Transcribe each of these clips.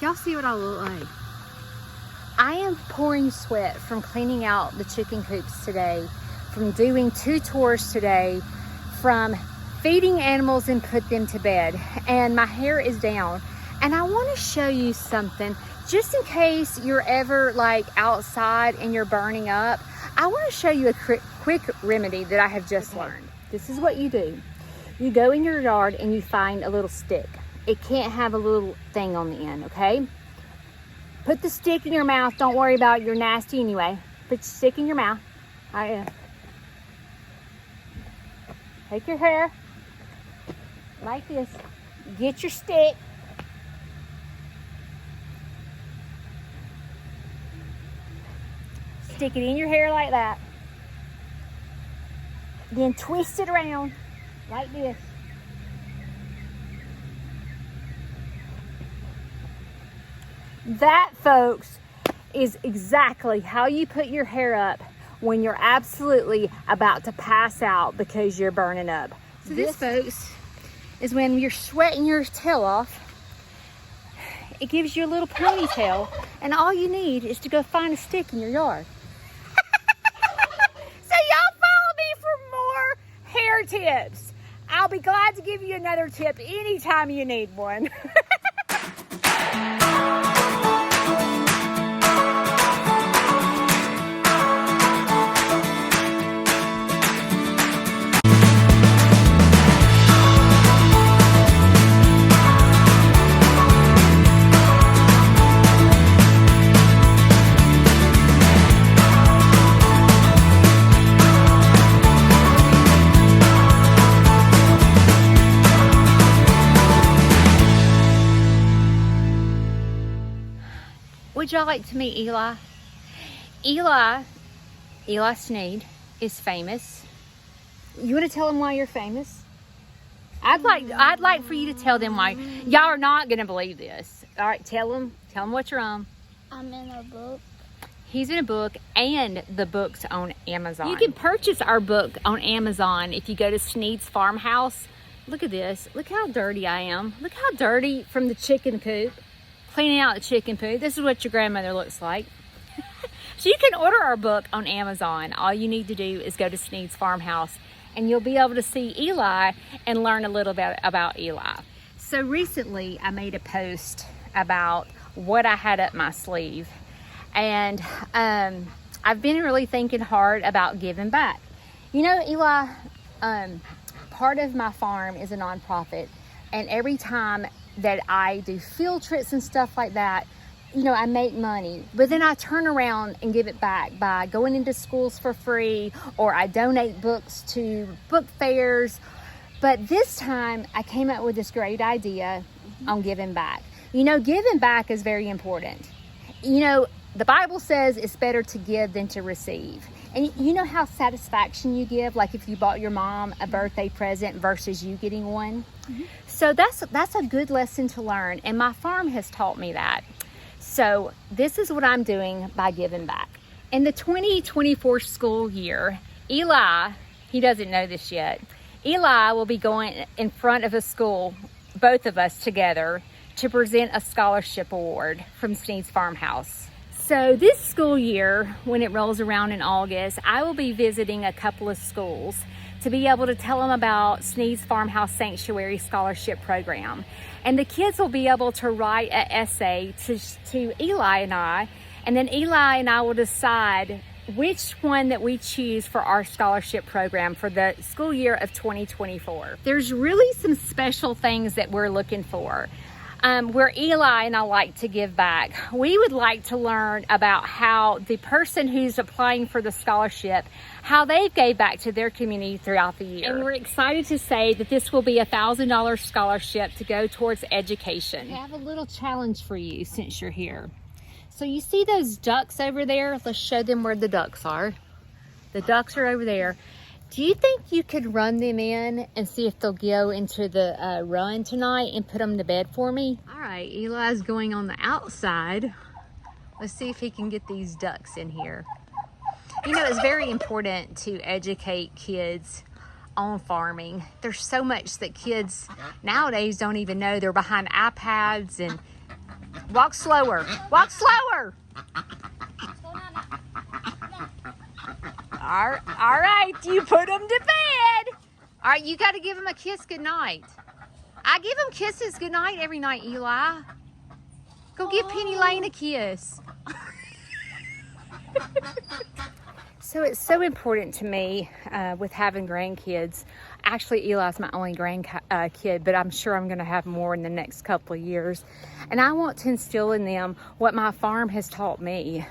Y'all see what I look like? I am pouring sweat from cleaning out the chicken coops today, from doing 2 tours today, from feeding animals and put them to bed, and my hair is down. And I want to show you something, just in case you're ever like outside and you're burning up. I want to show you a quick remedy that I have just learned. This is what you do. You go in your yard and you find a little stick. It can't have a little thing on the end, okay? Put the stick in your mouth. Don't worry about it. You're nasty anyway. Put the stick in your mouth. Take your hair like this. Get your stick. Stick it in your hair like that. Then twist it around like this. That, folks, is exactly how you put your hair up when you're absolutely about to pass out because you're burning up. So this, folks, is when you're sweating your tail off. It gives you a little ponytail, and all you need is to go find a stick in your yard. So y'all follow me for more hair tips. I'll be glad to give you another tip anytime you need one. Would y'all like to meet Eli? Eli Sneed is famous. You want to tell them why you're famous? I'd like for you to tell them why. Y'all are not gonna believe this. All right, tell them what you're on. I'm in a book. He's in a book, and the book's on Amazon. You can purchase our book on Amazon if you go to Sneed's Farmhouse. Look at this. Look how dirty I am. Look how dirty from the chicken coop. Cleaning out the chicken poo. This is what your grandmother looks like. So you can order our book on Amazon. All you need to do is go to Sneed's Farmhouse, and you'll be able to see Eli and learn a little bit about Eli. So recently I made a post about what I had up my sleeve, and I've been really thinking hard about giving back. You know, Eli, part of my farm is a nonprofit, and every time that I do field trips and stuff like that, you know, I make money, but then I turn around and give it back by going into schools for free, or I donate books to book fairs. But this time I came up with this great idea on giving back. You know, giving back is very important. You know, the Bible says it's better to give than to receive. And you know how satisfaction you give, like if you bought your mom a birthday present versus you getting one? Mm-hmm. So that's a good lesson to learn, and my farm has taught me that. So this is what I'm doing by giving back. In the 2024 school year, Eli, he doesn't know this yet, Eli will be going in front of a school, both of us together, to present a scholarship award from Sneed's Farmhouse. So this school year, when it rolls around in August, I will be visiting a couple of schools to be able to tell them about Sneed's Farmhouse Sanctuary Scholarship Program. And the kids will be able to write an essay to Eli and I, and then Eli and I will decide which one that we choose for our scholarship program for the school year of 2024. There's really some special things that we're looking for. Where Eli and I like to give back, we would like to learn about how the person who's applying for the scholarship, how they gave back to their community throughout the year. And we're excited to say that this will be a $1,000 scholarship to go towards education. I have a little challenge for you since you're here. So you see those ducks over there? Let's show them where the ducks are. The ducks are over there. Do you think you could run them in and see if they'll go into the run tonight and put them to bed for me? All right, Eli's going on the outside. Let's see if he can get these ducks in here. You know, it's very important to educate kids on farming. There's so much that kids nowadays don't even know. They're behind iPads and Walk slower. Walk slower. All right, you put him to bed. All right, you got to give him a kiss goodnight. I give him kisses goodnight every night, Eli. Go give Penny Lane a kiss. So it's so important to me with having grandkids. Actually, Eli's my only grandkid, but I'm sure I'm going to have more in the next couple of years. And I want to instill in them what my farm has taught me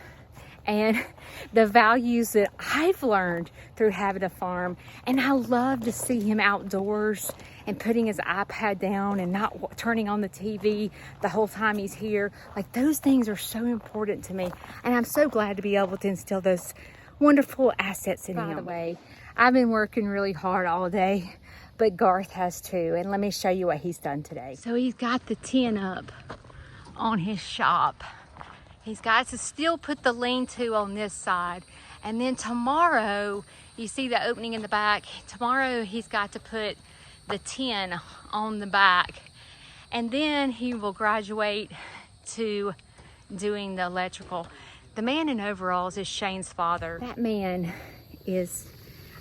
and the values that I've learned through having a farm. And I love to see him outdoors and putting his iPad down and not turning on the TV the whole time he's here. Like, those things are so important to me. And I'm so glad to be able to instill those wonderful assets in him. By the way, I've been working really hard all day, but Garth has too. And let me show you what he's done today. So he's got the tin up on his shop. He's got to still put the lean-to on this side. And then tomorrow, you see the opening in the back. Tomorrow he's got to put the tin on the back. And then he will graduate to doing the electrical. The man in overalls is Shane's father. That man is,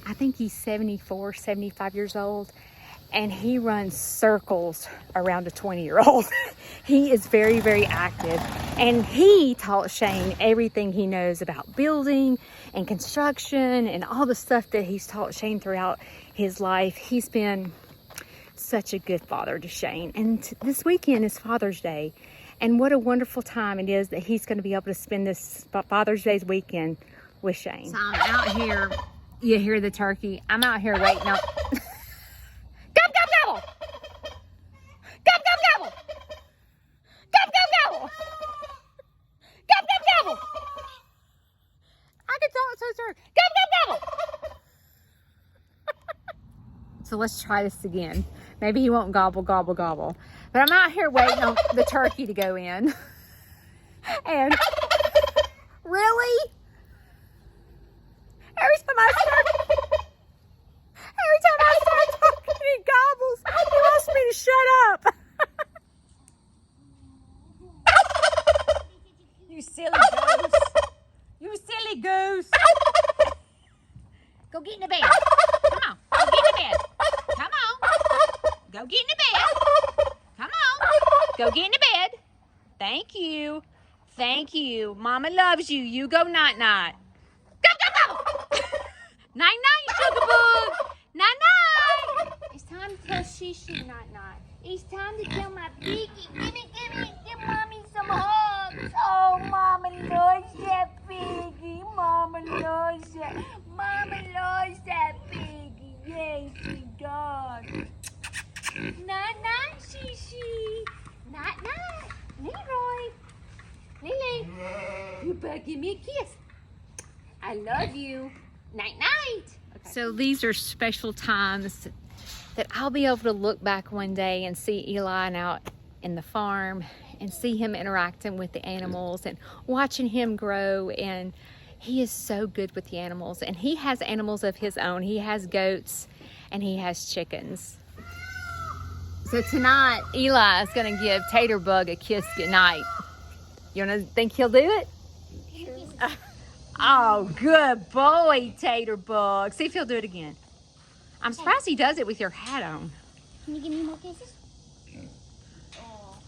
I think he's 74, 75 years old. And he runs circles around a 20-year-old. He is very, very active. And he taught Shane everything he knows about building and construction and all the stuff that he's taught Shane throughout his life. He's been such a good father to Shane. And this weekend is Father's Day. And what a wonderful time it is that he's going to be able to spend this Father's Day's weekend with Shane. So I'm out here. You hear the turkey? I'm out here waiting on... Gobble! Gobble, gobble, gobble! Gobble, gobble, gobble! Gobble, gobble, gobble! I can tell it's so sorry. Gobble, gobble, gobble! So let's try this again. Maybe he won't gobble, gobble, gobble. But I'm out here waiting on the turkey to go in. And really? Every time I start talking, he gobbles. He wants me to shut up. You silly goose. You silly goose. Go get in the bed. Come on. Go get in the bed. Come on. Go get in the bed. Come on. Go get in the bed. Thank you. Thank you. Mama loves you. You go night-night. Go, go, go. Night-night, sugar bug. Night-night. It's time to tell Shishi night-night. It's time to tell my piggy. Give Mommy some hugs. Oh, Mama loves that piggy. Mama loves that. Mama loves that piggy. Yes, she does. Night-night, Shishi. Night-night. Leroy. Lily, you better give me a kiss. I love you. Night-night. Okay. So these are special times that I'll be able to look back one day and see Eli out in the farm and see him interacting with the animals and watching him grow. And he is so good with the animals. And he has animals of his own. He has goats and he has chickens. So tonight, Eli is going to give Taterbug a kiss goodnight. You think he'll do it? Oh, good boy, Taterbug. See if he'll do it again. I'm surprised he does it with your hat on. Can you give me more kisses? Oh.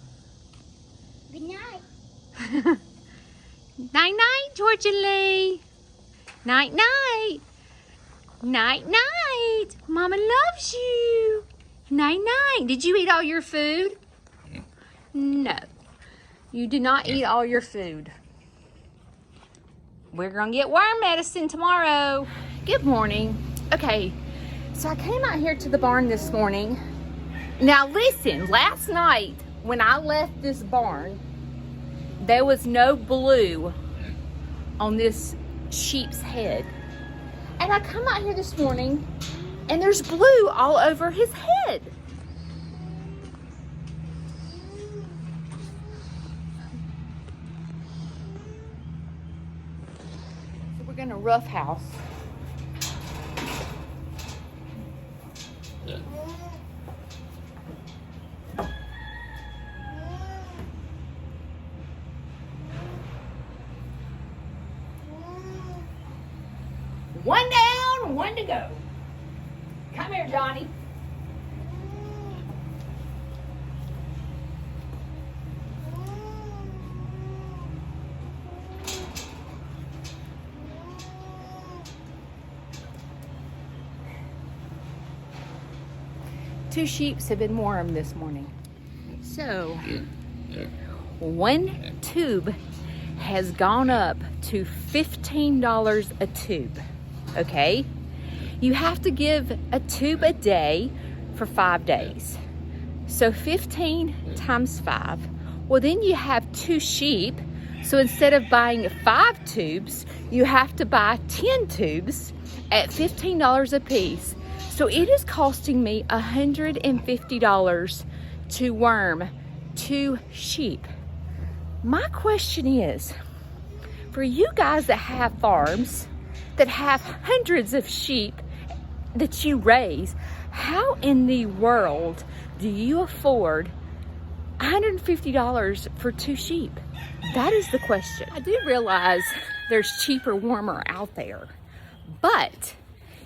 Good night. Night-night, Georgia Lee. Night-night. Night-night. Mama loves you. Night-night. Did you eat all your food? No. You did not eat all your food. We're going to get worm medicine tomorrow. Good morning. Okay, so I came out here to the barn this morning. Now listen, last night when I left this barn, there was no blue on this sheep's head. And I come out here this morning and there's blue all over his head. We're gonna rough house. one to go. Come here, Johnny. Two sheeps have been warm this morning. So, one tube has gone up to $15 a tube, okay? You have to give a tube a day for 5 days. So 15 times 5. Well, then you have 2 sheep. So instead of buying 5 tubes, you have to buy 10 tubes at $15 a piece. So it is costing me $150 to worm 2 sheep. My question is, for you guys that have farms, that have hundreds of sheep that you raise, how in the world do you afford $150 for 2 sheep? That is the question. I do realize there's cheaper warmer out there, but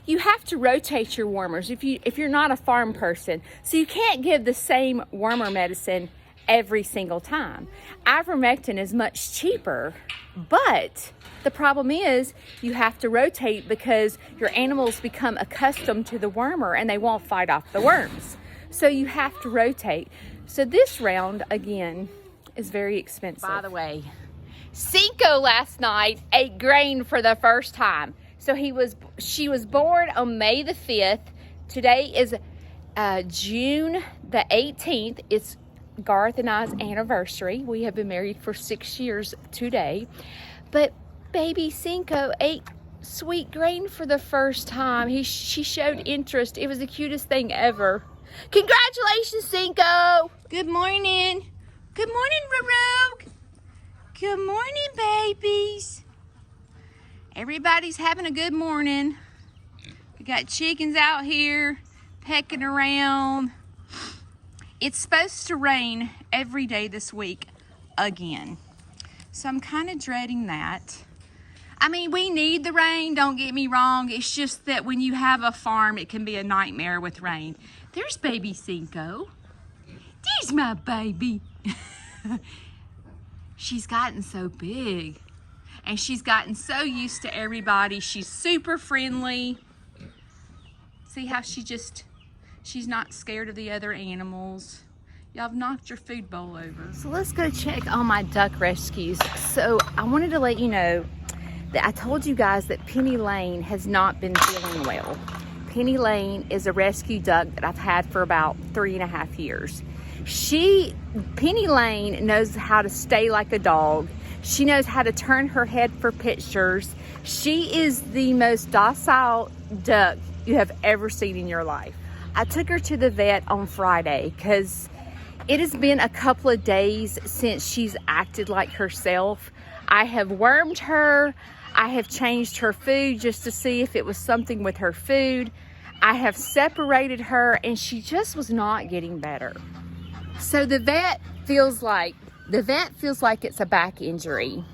you have to rotate your warmers if you're not a farm person. So you can't give the same wormer medicine every single time. Ivermectin is much cheaper, but the problem is you have to rotate because your animals become accustomed to the wormer and they won't fight off the worms. So you have to rotate. So this round, again, is very expensive. By the way, Cinco last night ate grain for the first time. So she was born on May the 5th. Today is June the 18th. It's Garth and I's anniversary. We have been married for 6 years today. But baby Cinco ate sweet grain for the first time. She showed interest. It was the cutest thing ever. Congratulations, Cinco. Good morning. Good morning, Rorook. Good morning, babies. Everybody's having a good morning. We got chickens out here pecking around. It's supposed to rain every day this week again. So I'm kind of dreading that. I mean, we need the rain, don't get me wrong. It's just that when you have a farm, it can be a nightmare with rain. There's baby Cinco. There's my baby. She's gotten so big. And she's gotten so used to everybody. She's super friendly. See how she's not scared of the other animals. Y'all have knocked your food bowl over. So let's go check on my duck rescues. So I wanted to let you know that I told you guys that Penny Lane has not been feeling well. Penny Lane is a rescue duck that I've had for about 3.5 years. Penny Lane knows how to stay like a dog. She knows how to turn her head for pictures. She is the most docile duck you have ever seen in your life. I took her to the vet on Friday because it has been a couple of days since she's acted like herself. I have wormed her. I have changed her food just to see if it was something with her food. I have separated her and she just was not getting better. So the vet feels like it's a back injury.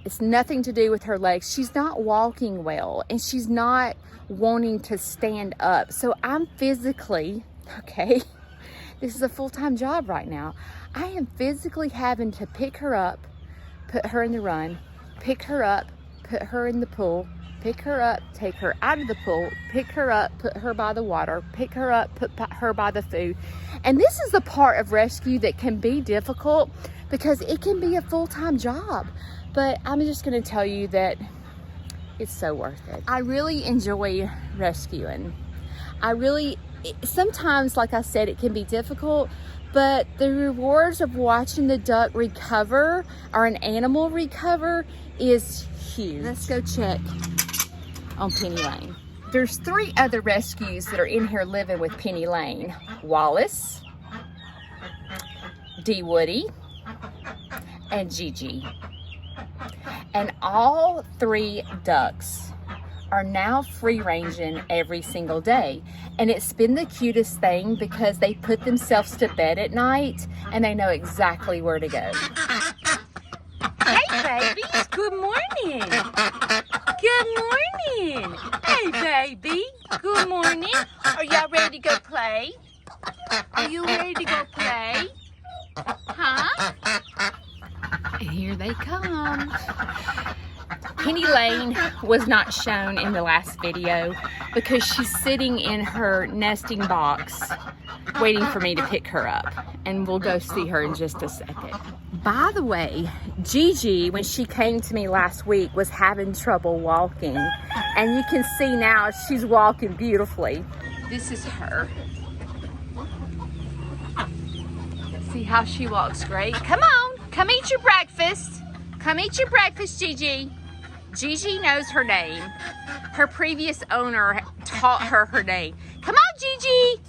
It's nothing to do with her legs. She's not walking well and she's not wanting to stand up. So I'm physically, okay, this is a full-time job right now. I am physically having to pick her up, put her in the run, pick her up, put her in the pool, pick her up, take her out of the pool, pick her up, put her by the water, pick her up, put her by the food. And this is the part of rescue that can be difficult because it can be a full-time job. But I'm just gonna tell you that it's so worth it. I really enjoy rescuing. Sometimes, like I said, it can be difficult, but the rewards of watching the duck recover or an animal recover is huge. Let's go check on Penny Lane. There's 3 other rescues that are in here living with Penny Lane. Wallace, D. Woody, and Gigi. And all 3 ducks are now free ranging every single day. And it's been the cutest thing because they put themselves to bed at night and they know exactly where to go. Hey babies, good morning. Good morning. Hey, baby. Good morning. Are y'all ready to go play? Are you ready to go play? Huh? And here they come. Penny Lane was not shown in the last video because she's sitting in her nesting box waiting for me to pick her up, and we'll go see her in just a second. By the way, Gigi, when she came to me last week, was having trouble walking, and you can see now she's walking beautifully. This is her. See how she walks great? Come on, come eat your breakfast. Come eat your breakfast, Gigi. Gigi knows her name. Her previous owner taught her her name. Come on, Gigi.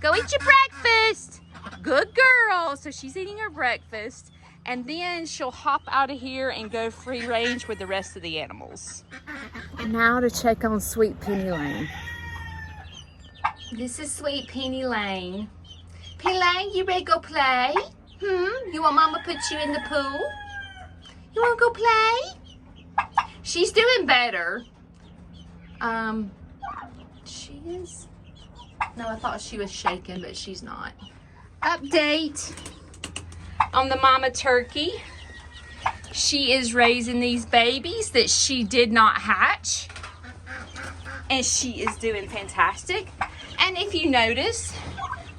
Go eat your breakfast. Good girl. So she's eating her breakfast. And then she'll hop out of here and go free range with the rest of the animals. Now to check on Sweet Penny Lane. This is Sweet Penny Lane. Penny Lane, you ready to go play? You want Mama to put you in the pool? You want to go play? She's doing better. She is. No, I thought she was shaking, but she's not. Update on the mama turkey. She is raising these babies that she did not hatch, and she is doing fantastic. And if you notice,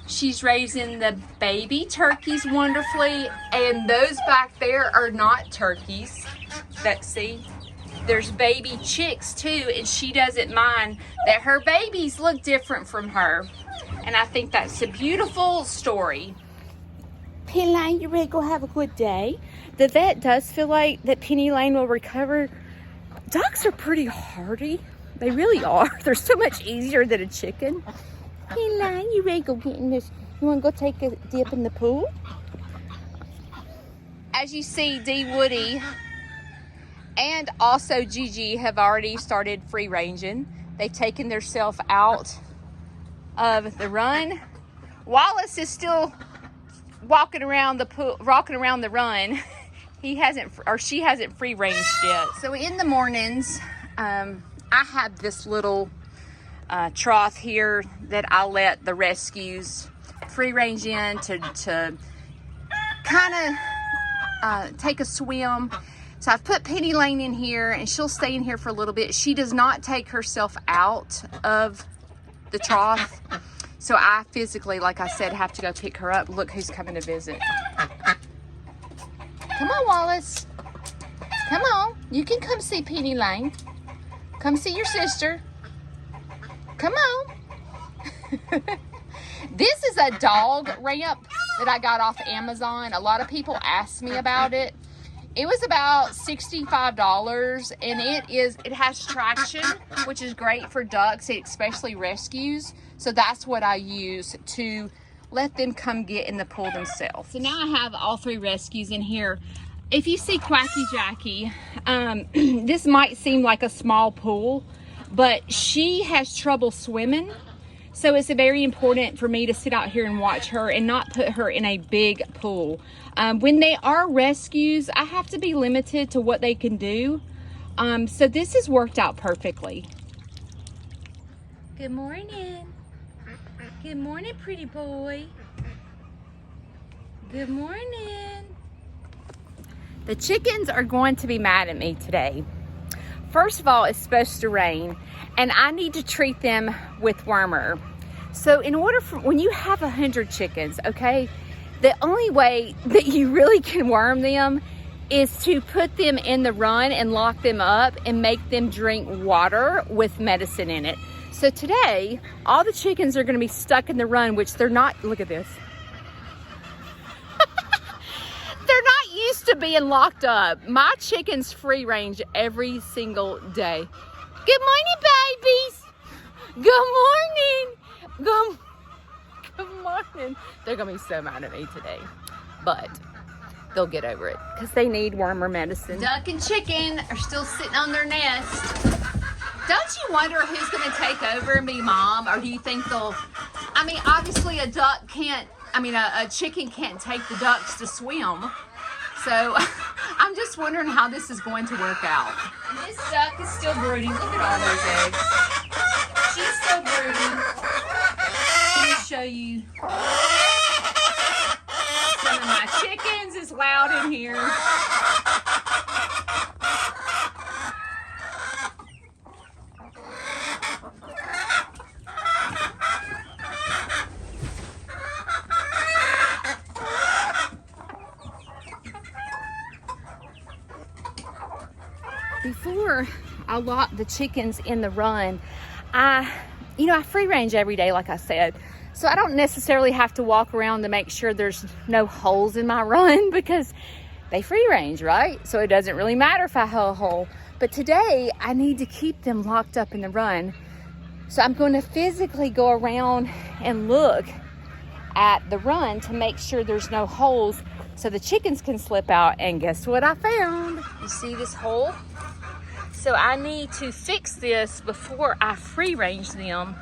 she's raising the baby turkeys wonderfully, and those back there are not turkeys. See, there's baby chicks too, and she doesn't mind that her babies look different from her. And I think that's a beautiful story. Penny Lane, you ready to go have a good day? The vet does feel like that Penny Lane will recover. Ducks are pretty hardy. They really are. They're so much easier than a chicken. Penny Lane, you ready to go get in this? You want to go take a dip in the pool? As you see, D. Woody and also Gigi have already started free ranging. They've taken themselves out of the run. Wallace is still walking around the pool, rocking around the run. He hasn't, or she hasn't free ranged yet. So in the mornings, I have this little trough here that I let the rescues free range in to kind of take a swim. So I've put Penny Lane in here, and she'll stay in here for a little bit. She does not take herself out of the trough. So I physically, like I said, have to go pick her up. Look who's coming to visit. Come on, Wallace. Come on. You can come see Penny Lane. Come see your sister. Come on. This is a dog ramp that I got off Amazon. A lot of people ask me about it. It was about $65, and it has traction, which is great for ducks, especially rescues. So that's what I use to let them come get in the pool themselves. So now I have all three rescues in here. If you see Quacky Jackie, this might seem like a small pool, but she has trouble swimming. So it's very important for me to sit out here and watch her and not put her in a big pool. When they are rescues, I have to be limited to what they can do. So this has worked out perfectly. Good morning. Good morning, pretty boy. Good morning. The chickens are going to be mad at me today. First of all, it's supposed to rain, and I need to treat them with wormer. So in order for, when you have 100 chickens, okay, the only way that you really can worm them is to put them in the run and lock them up and make them drink water with medicine in it. So today, all the chickens are gonna be stuck in the run, which they're not, look at this. They're not used to being locked up. My chickens free range every single day. Good morning, babies. Good morning. Good morning. They're gonna be so mad at me today, but they'll get over it because they need wormer medicine. Duck and chicken are still sitting on their nest. Don't you wonder who's gonna take over and be mom, or do you think they'll, I mean, obviously a duck can't, I mean, a chicken can't take the ducks to swim. So, I I'm just wondering how this is going to work out. And this duck is still brooding. Look at all those eggs. She's still brooding. Let me show you. Some of my chickens. It's loud in here. Before I lock the chickens in the run, I free range every day, like I said. So I don't necessarily have to walk around to make sure there's no holes in my run because they free range, right? So it doesn't really matter if I have a hole. But today I need to keep them locked up in the run. So I'm going to physically go around and look at the run to make sure there's no holes so the chickens can slip out. And guess what I found? You see this hole? So I need to fix this before I free range them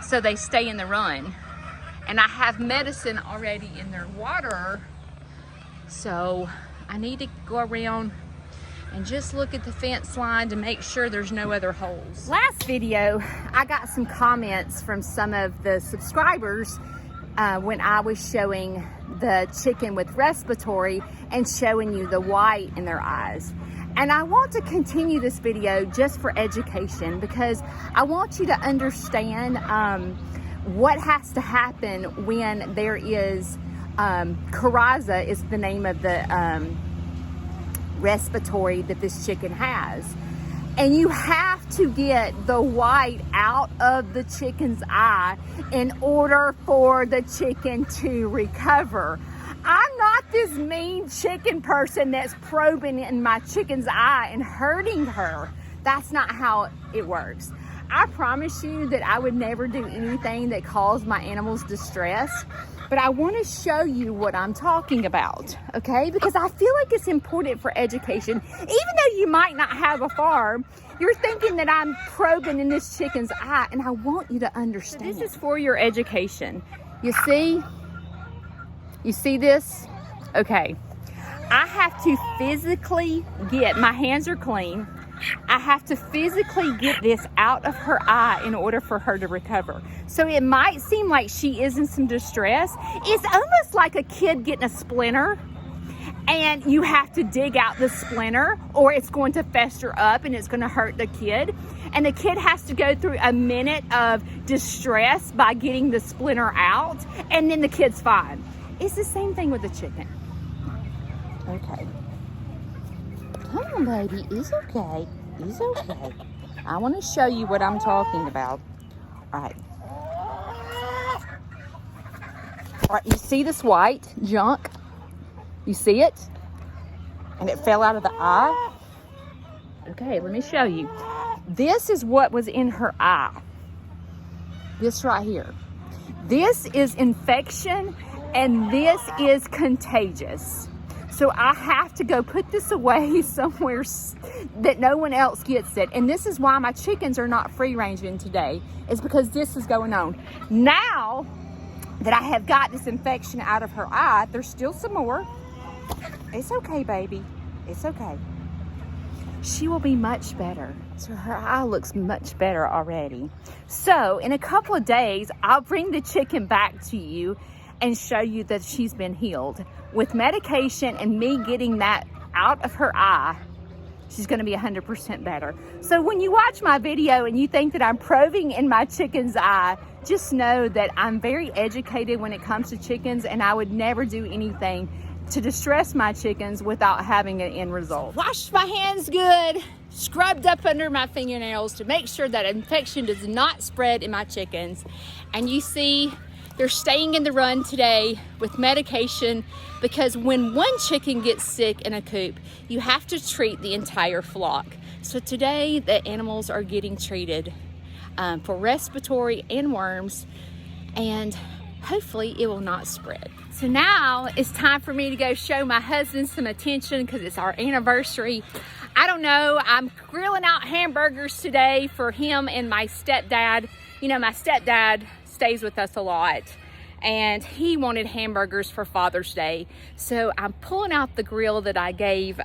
so they stay in the run. And I have medicine already in their water. So I need to go around and just look at the fence line to make sure there's no other holes. Last video, I got some comments from some of the subscribers when I was showing the chicken with respiratory and showing you the white in their eyes. And I want to continue this video just for education because I want you to understand what has to happen when there is, coryza is the name of the respiratory that this chicken has. And you have to get the white out of the chicken's eye in order for the chicken to recover. I'm not this mean chicken person that's probing in my chicken's eye and hurting her. That's not how it works. I promise you that I would never do anything that caused my animals distress, but I want to show you what I'm talking about, okay? Because I feel like it's important for education. Even though you might not have a farm, you're thinking that I'm probing in this chicken's eye, and I want you to understand. So this is for your education. You see? You see this? Okay. I have to physically get, my hands are clean. I have to physically get this out of her eye in order for her to recover. So it might seem like she is in some distress. It's almost like a kid getting a splinter and you have to dig out the splinter or it's going to fester up and it's going to hurt the kid. And the kid has to go through a minute of distress by getting the splinter out and then the kid's fine. It's the same thing with the chicken. Okay. Come on, baby. It's okay. It's okay. I want to show you what I'm talking about. All right. All right, you see this white junk? You see it? And it fell out of the eye? Okay, let me show you. This is what was in her eye. This right here. This is infection and this is contagious. So I have to go put this away somewhere that no one else gets it. And this is why my chickens are not free ranging today, is because this is going on. Now that I have got this infection out of her eye, there's still some more. It's okay, baby. It's okay. She will be much better. So her eye looks much better already. So in a couple of days, I'll bring the chicken back to you and show you that she's been healed. With medication and me getting that out of her eye, she's gonna be 100% better. So when you watch my video and you think that I'm probing in my chicken's eye, just know that I'm very educated when it comes to chickens and I would never do anything to distress my chickens without having an end result. Washed my hands good, scrubbed up under my fingernails to make sure that infection does not spread in my chickens. And you see, they're staying in the run today with medication because when one chicken gets sick in a coop, you have to treat the entire flock. So today the animals are getting treated for respiratory and worms, and hopefully it will not spread. So now it's time for me to go show my husband some attention because it's our anniversary. I don't know, I'm grilling out hamburgers today for him and my stepdad. You know, my stepdad stays with us a lot and he wanted hamburgers for Father's Day. So I'm pulling out the grill that I gave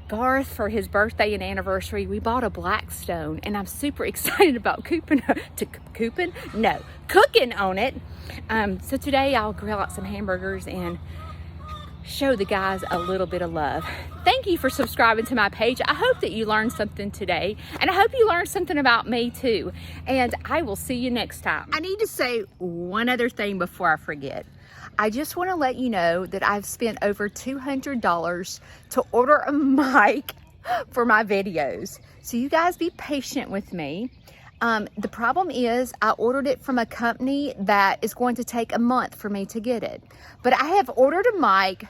Garth for his birthday and anniversary. We bought a Blackstone, and I'm super excited about cooking on it. So today I'll grill out some hamburgers and show the guys a little bit of love. Thank you for subscribing to my page. I hope that you learned something today, and I hope you learned something about me too. And I will see you next time. I need to say one other thing before I forget. I just want to let you know that I've spent over $200 to order a mic for my videos. So you guys be patient with me. The problem is I ordered it from a company that is going to take a month for me to get it. But I have ordered a mic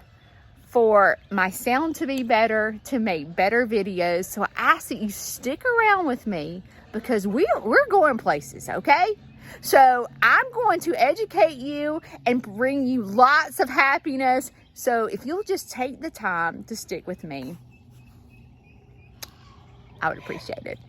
for my sound to be better, to make better videos. So I ask that you stick around with me because we're going places, okay? So I'm going to educate you and bring you lots of happiness. So if you'll just take the time to stick with me, I would appreciate it.